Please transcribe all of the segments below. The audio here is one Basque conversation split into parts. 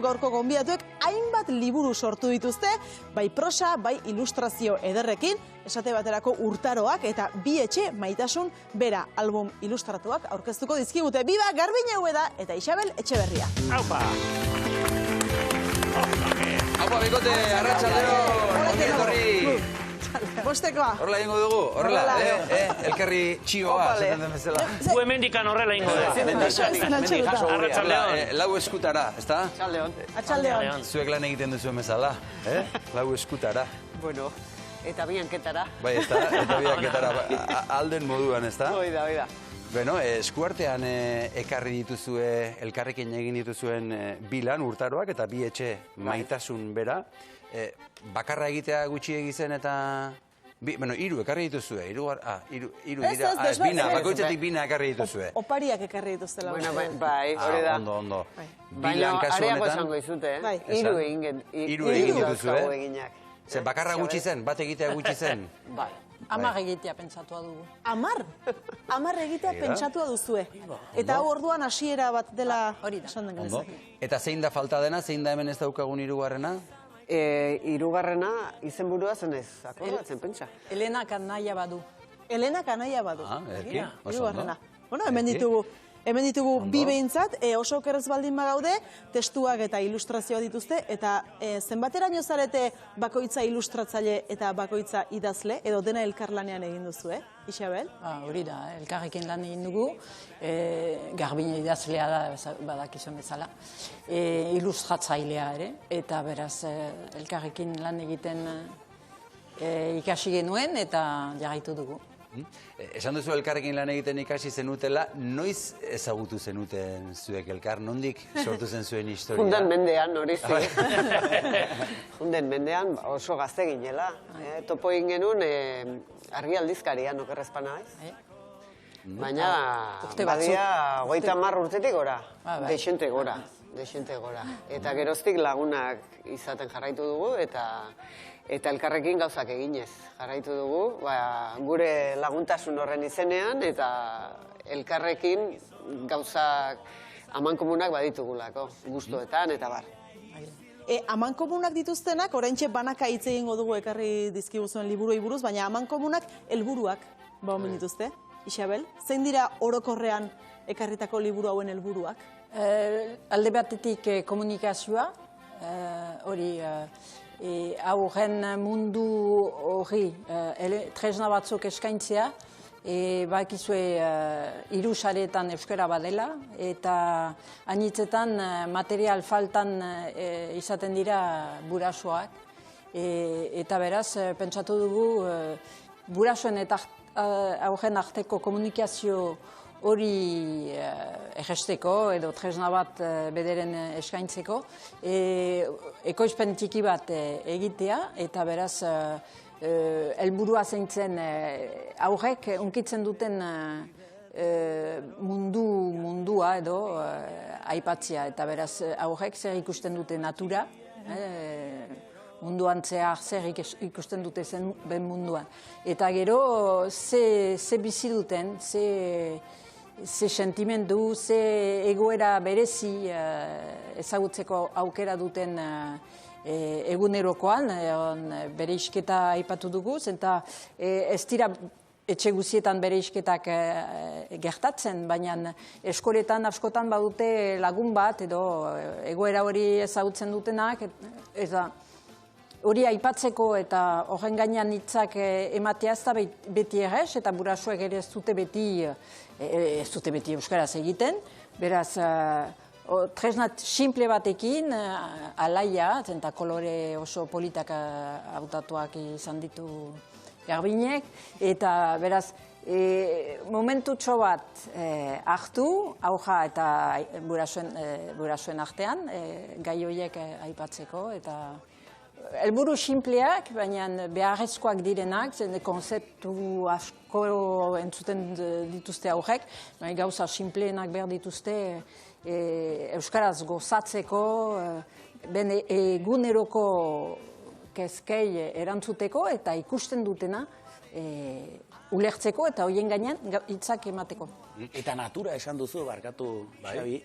Gaurko gonbidatuek hainbat liburu sortu dituzte, bai prosa, bai ilustrazio ederrekin, esate baterako Urtaroak eta Bi etxe maitasun bera album ilustratuak aurkeztuko dizkigute. Biba Garbiñe Ubeda eta Isabel Etxeberria. Aupa! Aupa, bikote, arratsaldero, ongi etorri. Bostekoa. Horrela ingo dugu, horrela, elkarri txioa, zaten den bezala. Gu hemendikan horrela ingo dugu. Arratsaldeon. Lau eskutara, ezta? Atxaldeon. Zuek lan egiten duzuen bezala, lau eskutara. Bueno, eta bianketara. Bai, ezta, eta bianketara, alden moduan, ezta? Oida. Bueno, eskuartean ekarri dituzue, elkarrekin egin dituzuen bi lan, Urtaroak eta Bi etxe maitasun bera. Bakarra egitea gutxi egizen eta... Bueno, hiru ekarri dituzue, hiru dira, bina, bakoitzetik bina ekarri dituzue. Opariak ekarri dituztela. Bueno, bai, hori da. Ondo. Baina, areago esango izute, Bai. hiru egin dituzue. Zer, bakarra gutxi zen, bat egitea gutxi zen. Bai. Amar egitea pentsatua dugu. Amar? Amar egitea pentsatua duzue. Eta hau orduan hasiera bat dela esan den genezake. Eta zein da falta dena, zein da hemen ez daukagun hirugarrena? Hirugarrena izenburua zen ez, akordatzen pentsa. Elenak anaia badu. Elenak anaia badu. Ederki, oso Hirugarrena. ondo. Bueno, hemen ditugu bi behintzat, oso okerrez baldin bagaude, testuak eta ilustrazioa dituzte, eta zenbateraino zarete bakoitza ilustratzaile eta bakoitza idazle, edo dena elkarlanean egin duzu, Isabel? Hori da, elkarrekin lan egin dugu, Garbiñe idazlea da badakizuen bezala, ilustratzailea ere, eta beraz elkarrekin lan egiten ikasi genuen eta jarraitu dugu. Esan duzu elkarrekin lan egiten ikasi zenutela, noiz ezagutu zenuten zuek elkar, nondik sortu zen zuen historia? Jundan mendean, hori zi. Jundan mendean oso gazte ginela. Topo egin genuen argi aldizkarian, okerrezpana ez? Baina, badia, 30 urtetik gora, desente gora. Eta geroztik lagunak izaten jarraitu dugu, eta elkarrekin gauzak eginez jarraitu dugu, gure laguntasun horren izenean, eta elkarrekin gauzak amankomunak baditugulako, gustuetan, eta bar. Amankomunak dituztenak, oraintxe banaka hitz egingo dugu ekarri dizkiguzuen liburuei buruz, baina amankomunak helburuak omen dituzte. Isabel, zein dira orokorrean ekarritako liburu hauen helburuak? Alde batetik komunikazioa, hori aurren mundu hori tresna batzuk eskaintzea, bakizue hiru sareetan euskara badela, eta anitzetan material faltan izaten dira burasoak, eta beraz pentsatu dugu burasoen eta aurren arteko komunikazio hori egesteko edo tresna bat bederen eskaintzeko, ekoizpen txiki bat egitea, eta beraz helburua zeintzen aurrek unkitzen duten mundua edo aipatzea, eta beraz aurrek zer ikusten dute natura, munduan zehar zer ikusten dute zen ben munduan. Eta gero ze bizi duten, ze sentimendu, ze egoera berezi ezagutzeko aukera duten egunerokoan, bere isketa aipatu dugu, eta ez dira etxe guzietan bere isketak gertatzen, baina eskoletan askotan badute lagun bat, edo egoera hori ezagutzen dutenak, eta hori aipatzeko eta horren gainean hitzak ematea ez da beti errez, eta burasuek ere ez dute beti euskaraz egiten. Beraz, tresna simple batekin, alaia, eta kolore oso politak hautatuak izan ditu Garbiñek, eta beraz, momentutxo bat hartu, auja eta burasuen artean, gai horiek aipatzeko, eta helburu simpleak, baina beharrezkoak direnak, konzeptu asko entzuten dituzte aurrek, gauza simpleenak behar dituzte euskaraz gozatzeko, ben eguneroko kezkei erantzuteko eta ikusten dutena ulertzeko eta horien gainean hitzak emateko. Eta natura esan duzu, barkatu, Xabi.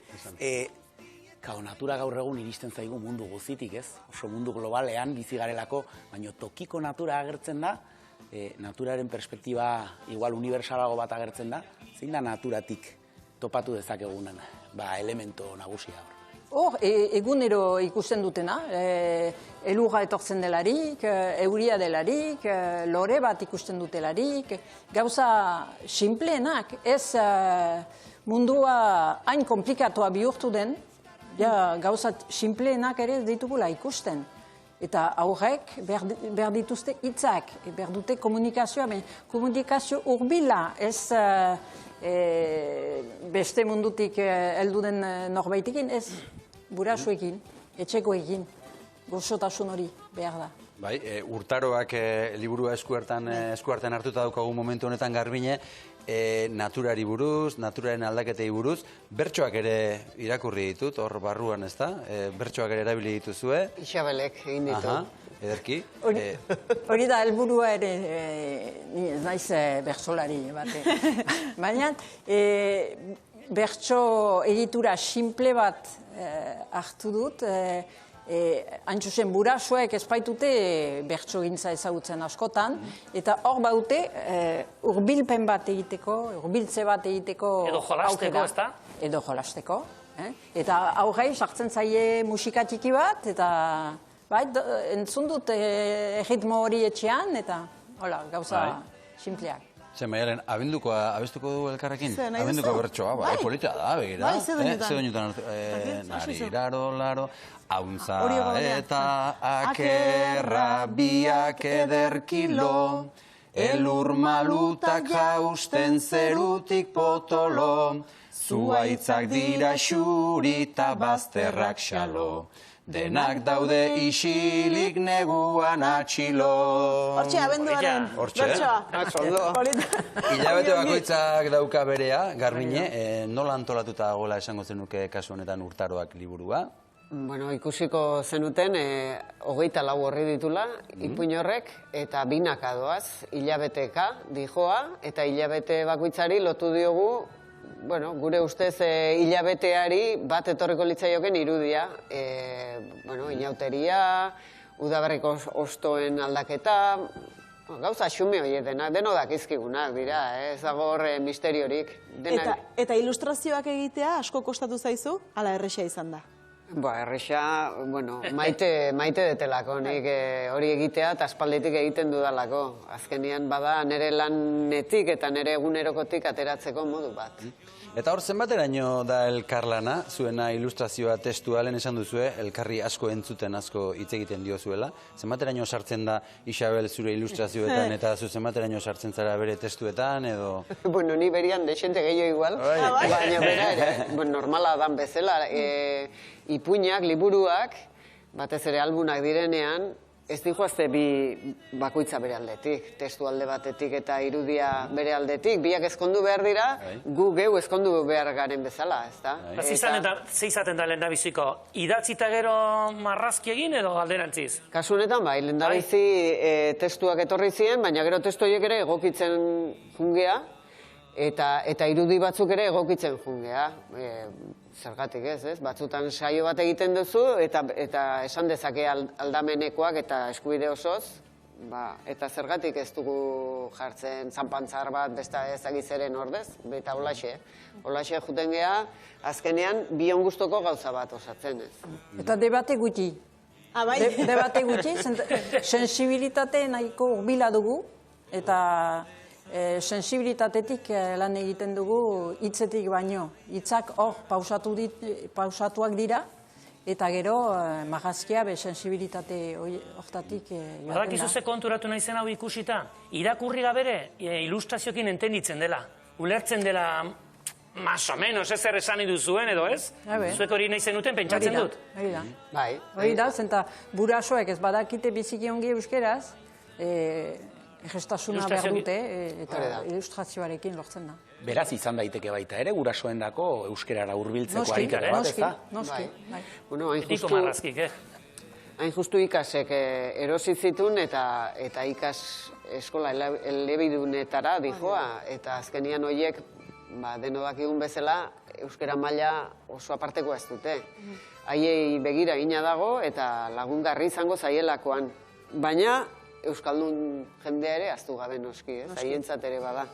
natura gaur egun iristen zaigu mundu guzitik, ez? Oso mundu globalean bizi garelako, baina tokiko natura agertzen da, naturaren perspektiba igual universalago bat agertzen da, zein da naturatik topatu dezakegunan, elemento nagusia hor. Hor, egunero ikusten dutena, elurra etortzen delarik, euria delarik, lore bat ikusten dutelarik, gauza sinpleenak, ez mundua hain komplikatua bihurtu den, gauza sinpleenak ere ditugula ikusten. Eta aurrek behar dituzte hitzak, behar dute komunikazioa, komunikazio hurbila, ez beste mundutik heldu den norbaitikin, ez burasuekin, etxekoekin, gozotasun hori behar da. Bai, urtaroak liburua eskuartean hartuta daukagu momentu honetan Garbine, naturari buruz, naturaren aldaketei buruz, bertsoak ere irakurri ditut, hor barruan ez da, bertsoak ere erabili dituzue. Isabelek egin ditu. Ederki. Hori da, helburua ere, ez naiz bertsolari bate. Baina, bertso egitura simple bat hartu dut, antxusen burasuek ezpaitute bertso gintza ezagutzen askotan, eta hor baute urbilpen bat egiteko, urbiltze bat egiteko edo jolasteko, ez da? Edo jolasteko. Eta aurrei sartzen zaie musika txiki bat, eta entzun dut ritmo hori etxean, eta gauza simpleak. Zer, Maialen, abestuko du elkarrekin? Abenduko bertsoa, polita da, begira. Ze doinutan hartu. Nari, laro, hauntza eta akerra biak ederkilo, elur malutak jausten zerutik potolo, zuaitzak dira xurita bazterrak xalo. Denak daude isilik neguan atxilo. Hortxe, abenduaren bertsoa. Hilabete bakoitzak dauka berea, Garbine, nola antolatuta dagoela esango zenuke kasu honetan urtaroak liburua? Bueno, ikusiko zenuten, 24 orri ditula, ipuin horrek, eta binaka doaz, hilabeteka dijoa, eta hilabete bakoitzari lotu diogu, gure ustez hilabeteari bat etorriko litzaioken irudia. Inauteria, udaberriko ostoen aldaketa, gauza xume hori deno dakizkigunak dira, ez dago horre misteriorik. Eta ilustrazioak egitea asko kostatu zaizu, ala erresa izan da? Erresa, maite detelako, nik hori egitea eta aspalditik egiten dudalako. Azkenian bada nire lanetik eta nire egunerokotik ateratzeko modu bat. Eta hor zenbateraino da elkarlana, zuena ilustrazioa testualen esan duzue, elkarri asko entzuten asko hitz egiten diozuela. Zenbateraino sartzen da Isabel zure ilustrazioetan eta zu zenbateraino sartzen zara bere testuetan edo... Ni berian desente gehiago igual, baina bera ere, normala dan bezala. Ipuinak, liburuak, batez ere albunak direnean, ez dihoazte bi bakoitza bere aldetik, testu alde batetik eta irudia bere aldetik, biak ezkondu behar dira, gu geu ezkondu behar garen bezala, ez da? Zeizaten da lehendabiziko, idatzita gero marrazki egin edo alderantziz? Kasu honetan, lehendabizi testuak etorri ziren, baina gero testu horiek ere egokitzen jungea, eta irudi batzuk ere egokitzen jungea. Zergatik ez, batzutan saio bat egiten duzu eta esan dezake aldamenekoak eta eskubide osoz, eta zergatik ez dugu jartzen zanpantzar bat besta ezagizeren ordez, eta holaxe juten geha, azkenean bion guztoko gauza bat osatzen ez. Eta debate gutxi. Debate gutxi, sensibilitate nahiko urbila dugu, eta sensibilitatetik lan egiten dugu hitzetik baino. Hitzak hor pausatuak dira, eta gero magazkia sensibilitate hortatik joaten da. Badakizu ze konturatu nahi zen hau ikusita, irakurri gabere ilustrazioekin entenditzen dela, ulertzen dela más o menos ez zer esan iduzuen edo ez? Zuek hori nahi zenuten pentsatzen dut? Hori da, zenta burasoek ez badakite biziki ongi euskeraz, gestasuna behar dute eta ilustrazioarekin lortzen da. Beraz izan daiteke baita ere, gurasoendako euskerara hurbiltzeko ariketa bat, ez da? Noski. Etiko marrazkik, Hain justu ikasek erosizitun eta ikas eskola elebidunetara dijoa, eta azkenian horiek denodak egun bezala euskera maila oso aparteko ez dute. haiei begira egina dago eta lagungarri izango zaielakoan. Baina euskaldun jendea ere ahaztu gabe noski, haientzat ere bada.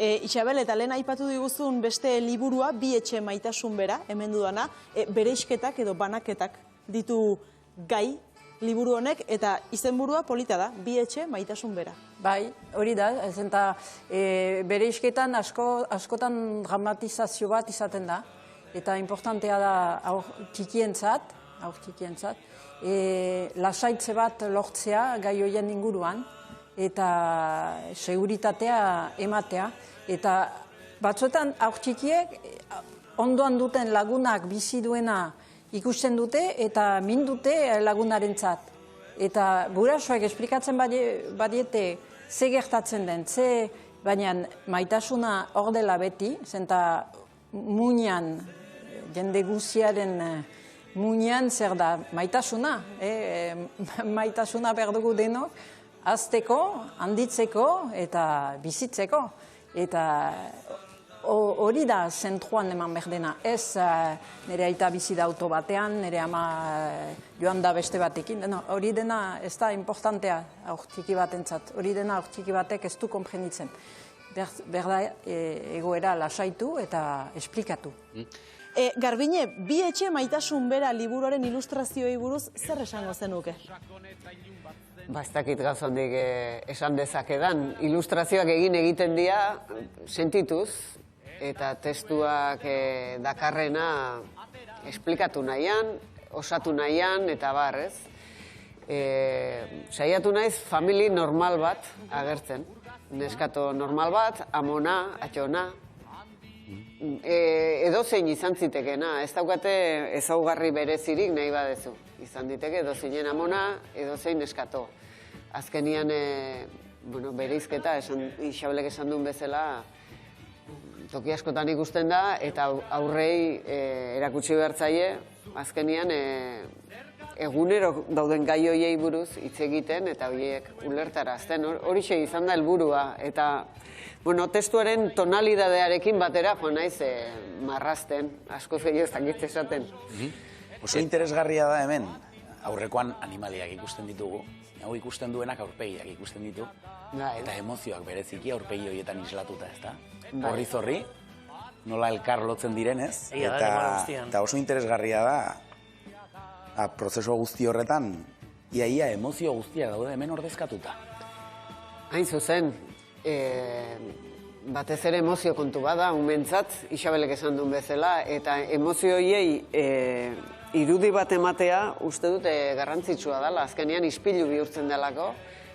Isabel, eta lehen aipatu diguzun beste liburua, Bi etxe maitasun bera, hemen dudana, bereizketak edo banaketak ditu gai liburu honek, eta izenburua polita da, Bi etxe maitasun bera. Bai, hori da, eta bereizketan askotan dramatizazio bat izaten da, eta importantea da aur txikientzat, lasaitze bat lortzea gai horien inguruan, eta seguritatea ematea, eta batzuetan aur txikiek ondoan duten lagunak bizi duena ikusten dute eta min dute lagunarentzat. Eta gurasoek esplikatzen badiete ze gertatzen den, baina maitasuna hor dela beti, zenta muinean, jende guziaren muinean zer da maitasuna, maitasuna behar dugu denok, hazteko, handitzeko eta bizitzeko. Eta hori da zentruan eman behar dena. Ez nire aita bizi da auto batean, nire ama joan da beste batekin. Hori dena ez da importantea aur txiki batentzat. Hori dena aur txiki batek ez du konprenitzen. Behar da egoera lasaitu eta esplikatu. Garbine, Bi etxe maitasun bera liburuaren ilustrazioei buruz zer esango zenuke? Ez dakit gazondik esan dezakedan. Ilustrazioak egiten dira sentituz, eta testuak dakarrena esplikatu nahian, osatu nahian, eta bar, ez? Saiatu naiz famili normal bat agertzen. Neskato normal bat, amona, atxona, edozein izan zitekena, ez daukate ezaugarri berezirik nahi badezu. Izan diteke edozeinen amona, edozein neskato. Azkenian, bereizketa, Isabelek esan duen bezala, toki askotan ikusten da, eta aurrei erakutsi behartzaile, azkenian egunero dauden gai hoiei buruz hitz egiten, eta horiek ulertarazten. Horixe izan da helburua, eta testuaren tonalidadearekin batera joan naiz marrazten, askoz gehiago ez dakit esaten. Oso interesgarria da hemen, aurrekoan animaliak ikusten ditugu, hau ikusten duenak aurpegiak ikusten ditu, eta emozioak bereziki aurpegi horietan islatuta, ez da? Horri-zorri, nola elkar lotzen direnez, eta oso interesgarria da, prozesu guzti horretan, iaia emozio guztiak daude hemen ordezkatuta. Hain zuzen, batez ere emozio kontu bada, umentzat, Isabelek esan duen bezala, eta emozio horiei irudi bat ematea uste dute garrantzitsua dela, azkenean ispilu bihurtzen delako,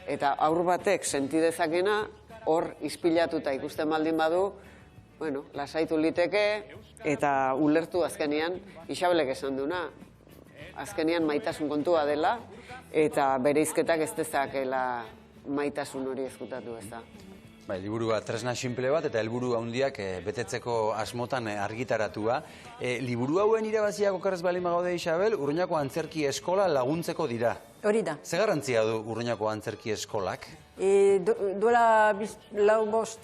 eta aur batek senti dezakena hor ispilatuta ikusten baldin badu, lasaitu liteke eta ulertu azkenean Isabelek esan duena, azkenean maitasun kontua dela eta bereizketak ez dezakela maitasun hori ezkutatu, ez da. Liburua tresna simple bat eta helburu handiak betetzeko asmotan argitaratua. Liburu hauen irabaziak okerrez balin bagaude, Isabel, Urruñako Antzerki Eskola laguntzeko dira. Hori da. Ze garrantzia du Urruñako Antzerki Eskolak? Duela 4-5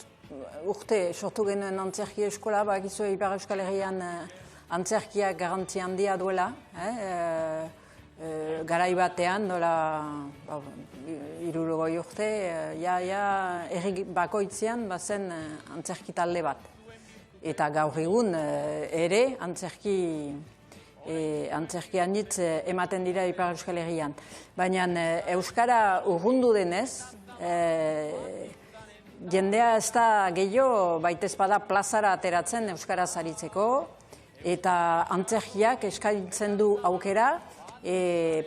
urte sortu genuen Antzerki Eskola, bakizu Ipar Euskal Herrian antzerkiak garrantzi handia duela. Garai batean, dola 60 urte, herri bakoitzean bazen antzerki talde bat. Eta gaur egun ere antzerki anitz ematen dira Ipar Euskal Herrian. Baina Euskara urrundu denez, jendea ez da gehiago baitez bada plazara ateratzen Euskara zaritzeko, eta antzerkiak eskaintzen du aukera,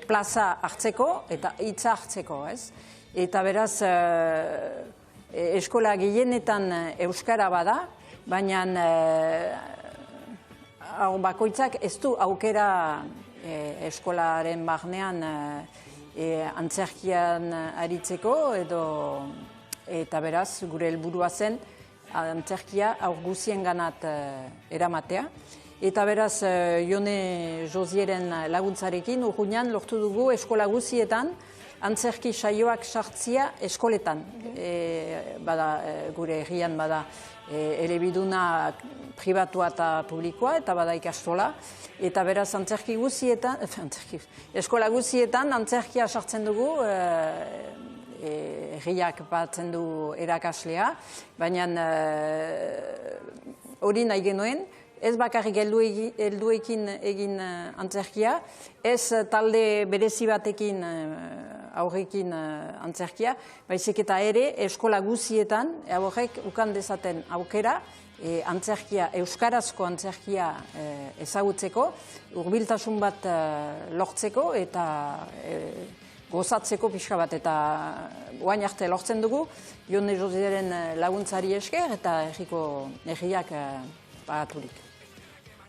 plaza hartzeko eta hitza hartzeko, ez? Eta beraz, eskola gehienetan euskara bada, baina bakoitzak ez du aukera eskolaren barnean antzerkian aritzeko, eta beraz, gure helburua zen antzerkia aur guzien ganat eramatea. Eta beraz, Jone Josieren laguntzarekin, urruñan lortu dugu eskola guzietan, antzerki saioak sartzia eskoletan. Bada, gure herrian bada, elebiduna pribatua eta publikoa, eta bada ikastola. Eta beraz, antzerki guzietan, eskola guzietan antzerkia sartzen dugu, herriak batzen du erakaslea, baina hori nahi genuen, ez bakarrik helduekin egin antzerkia, ez talde berezi batekin aurrekin antzerkia, baizik eta ere eskola guzietan, horrek ukan dezaten aukera, antzerkia, euskarazko antzerkia ezagutzeko, hurbiltasun bat lortzeko eta gozatzeko pixka bat, eta guain arte lortzen dugu, Jone Josieren laguntzari esker eta herriak pagaturik.